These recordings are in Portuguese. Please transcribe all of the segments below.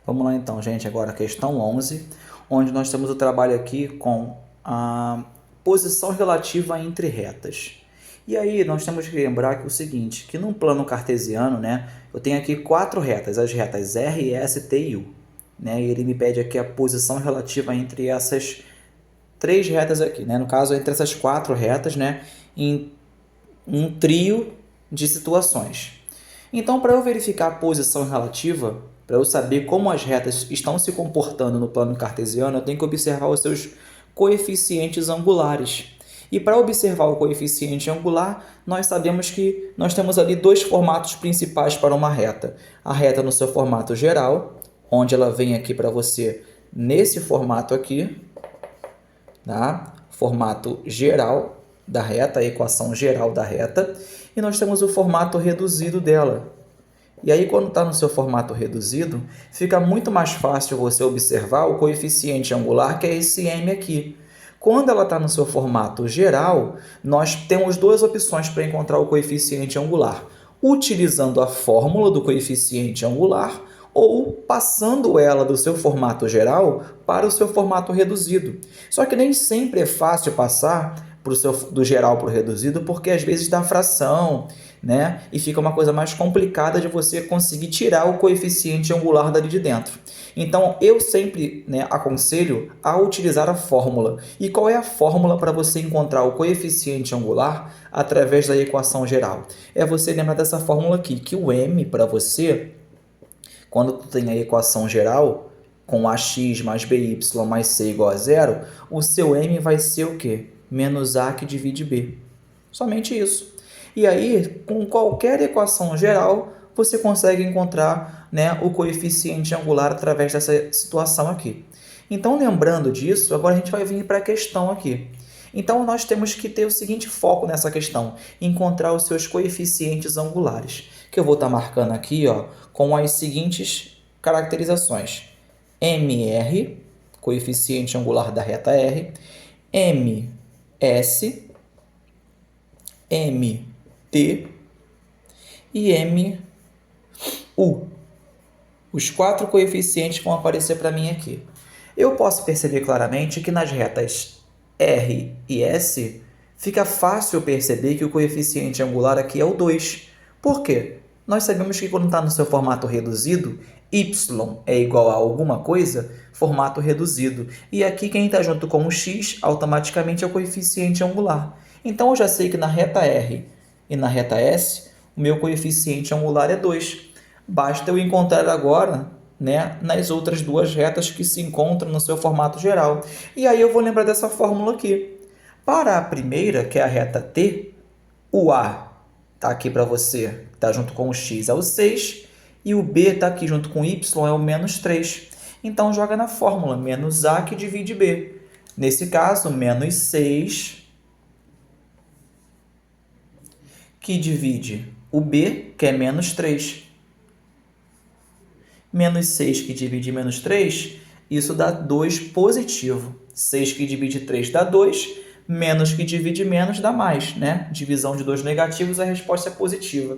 Vamos lá então, gente, agora a questão 11, onde nós temos o trabalho aqui com a posição relativa entre retas. E aí nós temos que lembrar que o seguinte, que num plano cartesiano, né, eu tenho aqui quatro retas, as retas R, S, T e U. Né, e ele me pede aqui a posição relativa entre essas três retas aqui, né, no caso entre essas quatro retas, né, em um trio de situações. Então, para eu verificar a posição relativa, para eu saber como as retas estão se comportando no plano cartesiano, eu tenho que observar os seus coeficientes angulares. E para observar o coeficiente angular, nós sabemos que nós temos ali dois formatos principais para uma reta. A reta no seu formato geral, onde ela vem aqui para você nesse formato aqui, tá? Formato geral da reta, a equação geral da reta, e nós temos o formato reduzido dela. E aí, quando está no seu formato reduzido, fica muito mais fácil você observar o coeficiente angular, que é esse m aqui. Quando ela está no seu formato geral, nós temos duas opções para encontrar o coeficiente angular. Utilizando a fórmula do coeficiente angular ou passando ela do seu formato geral para o seu formato reduzido. Só que nem sempre é fácil passar do geral para o reduzido, porque às vezes dá fração, né? E fica uma coisa mais complicada de você conseguir tirar o coeficiente angular dali de dentro. Então, eu sempre, né, aconselho a utilizar a fórmula. E qual é a fórmula para você encontrar o coeficiente angular através da equação geral? É você lembrar dessa fórmula aqui, que o m para você, quando tu tem a equação geral, com ax mais by mais c igual a zero, o seu m vai ser o quê? Menos a que divide b. Somente isso. E aí, com qualquer equação geral, você consegue encontrar, né, o coeficiente angular através dessa situação aqui. Então, lembrando disso, agora a gente vai vir para a questão aqui. Então, nós temos que ter o seguinte foco nessa questão, encontrar os seus coeficientes angulares, que eu vou estar marcando aqui, ó, com as seguintes caracterizações. MR, coeficiente angular da reta R, MS, MT e MU. Os quatro coeficientes vão aparecer para mim aqui. Eu posso perceber claramente que nas retas R e S fica fácil perceber que o coeficiente angular aqui é o 2. Por quê? Nós sabemos que quando está no seu formato reduzido, y é igual a alguma coisa, formato reduzido. E aqui quem está junto com o x automaticamente é o coeficiente angular. Então eu já sei que na reta R e na reta S, o meu coeficiente angular é 2. Basta eu encontrar agora, né, nas outras duas retas que se encontram no seu formato geral. E aí eu vou lembrar dessa fórmula aqui. Para a primeira, que é a reta T, o A está aqui para você, está junto com o x, é o 6, e o B está aqui junto com y, é o menos 3. Então, joga na fórmula, menos A que divide B. Nesse caso, menos 6 que divide o B, que é menos 3. Menos 6 que divide menos 3, isso dá 2 positivo. 6 que divide 3 dá 2, menos que divide menos dá mais, né? Divisão de 2 negativos, a resposta é positiva.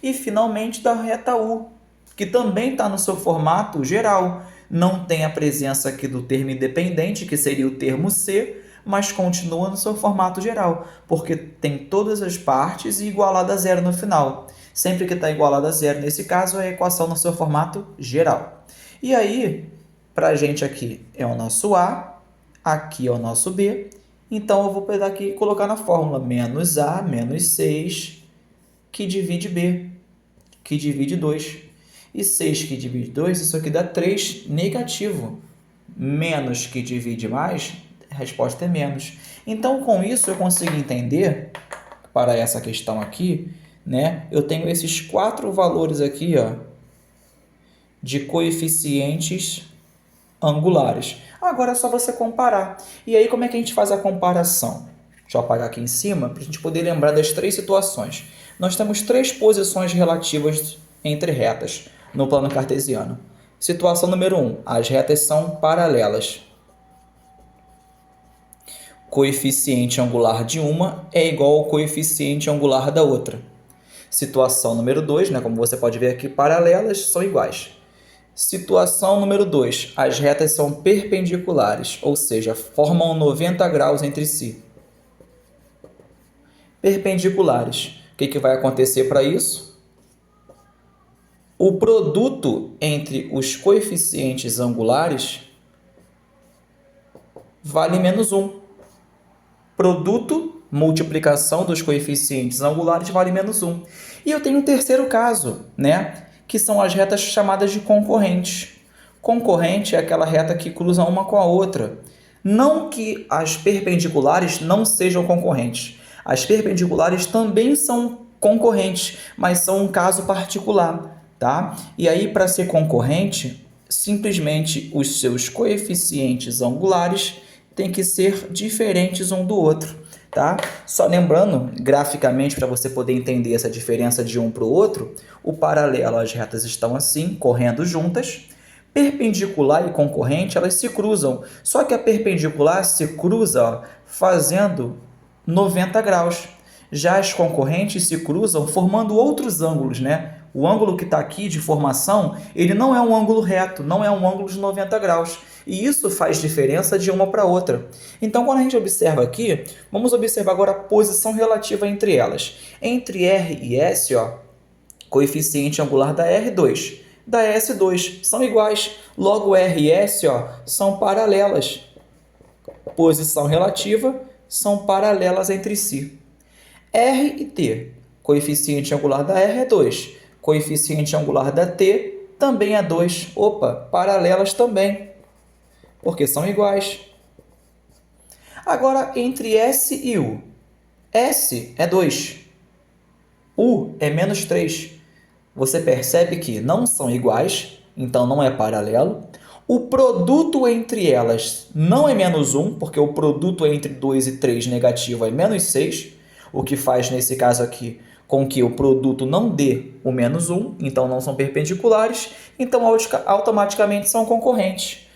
E, finalmente, da reta U, que também está no seu formato geral. Não tem a presença aqui do termo independente, que seria o termo C, mas continua no seu formato geral, porque tem todas as partes e igualada a zero no final. Sempre que está igualado a zero, nesse caso, é a equação no seu formato geral. E aí, para a gente aqui é o nosso A, aqui é o nosso B, então eu vou pegar aqui e colocar na fórmula menos A, menos 6, que divide B, que divide 2. E 6 que divide 2, isso aqui dá 3 negativo. Menos que divide mais, a resposta é menos. Então, com isso, eu consigo entender, para essa questão aqui, né, eu tenho esses quatro valores aqui, ó, de coeficientes angulares. Agora é só você comparar. E aí, como é que a gente faz a comparação? Deixa eu apagar aqui em cima, para a gente poder lembrar das três situações. Nós temos três posições relativas entre retas no plano cartesiano. Situação número 1. As retas são paralelas. Coeficiente angular de uma é igual ao coeficiente angular da outra. Situação número 2, né, como você pode ver aqui, paralelas são iguais. Situação número 2. As retas são perpendiculares, ou seja, formam 90 graus entre si. Perpendiculares. O que vai acontecer para isso? O produto entre os coeficientes angulares vale menos 1. Produto, multiplicação dos coeficientes angulares vale menos 1. E eu tenho um terceiro caso, né? Que são as retas chamadas de concorrentes. Concorrente é aquela reta que cruza uma com a outra. Não que as perpendiculares não sejam concorrentes. As perpendiculares também são concorrentes, mas são um caso particular, tá? E aí, para ser concorrente, simplesmente os seus coeficientes angulares têm que ser diferentes um do outro, tá? Só lembrando, graficamente, para você poder entender essa diferença de um para o outro, o paralelo, as retas estão assim, correndo juntas. Perpendicular e concorrente, elas se cruzam. Só que a perpendicular se cruza, ó, fazendo 90 graus. Já as concorrentes se cruzam formando outros ângulos, né? O ângulo que está aqui de formação, ele não é um ângulo reto, não é um ângulo de 90 graus. E isso faz diferença de uma para outra. Então, quando a gente observa aqui, vamos observar agora a posição relativa entre elas. Entre R e S, ó, coeficiente angular da R2, da S2, são iguais. Logo, R e S, ó, são paralelas. Posição relativa são paralelas entre si. R e T, coeficiente angular da R é 2, coeficiente angular da T também é 2. Opa, paralelas também, porque são iguais. Agora, entre S e U. S é 2, U é menos 3. Você percebe que não são iguais, então não é paralelo. O produto entre elas não é menos 1, porque o produto entre 2 e 3 negativo é menos 6, o que faz, nesse caso aqui, com que o produto não dê o menos 1, então não são perpendiculares, então automaticamente são concorrentes.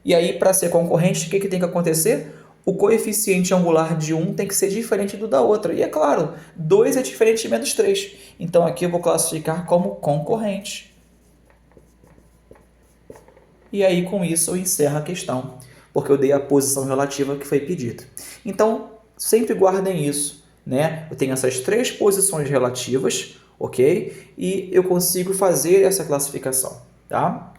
E aí, para ser concorrente, o que tem que acontecer? O coeficiente angular de um tem que ser diferente do da outra. E é claro, 2 é diferente de menos 3. Então, aqui eu vou classificar como concorrente. E aí, com isso, eu encerro a questão, porque eu dei a posição relativa que foi pedida. Então, sempre guardem isso, né? Eu tenho essas 3 posições relativas, ok? E eu consigo fazer essa classificação, tá?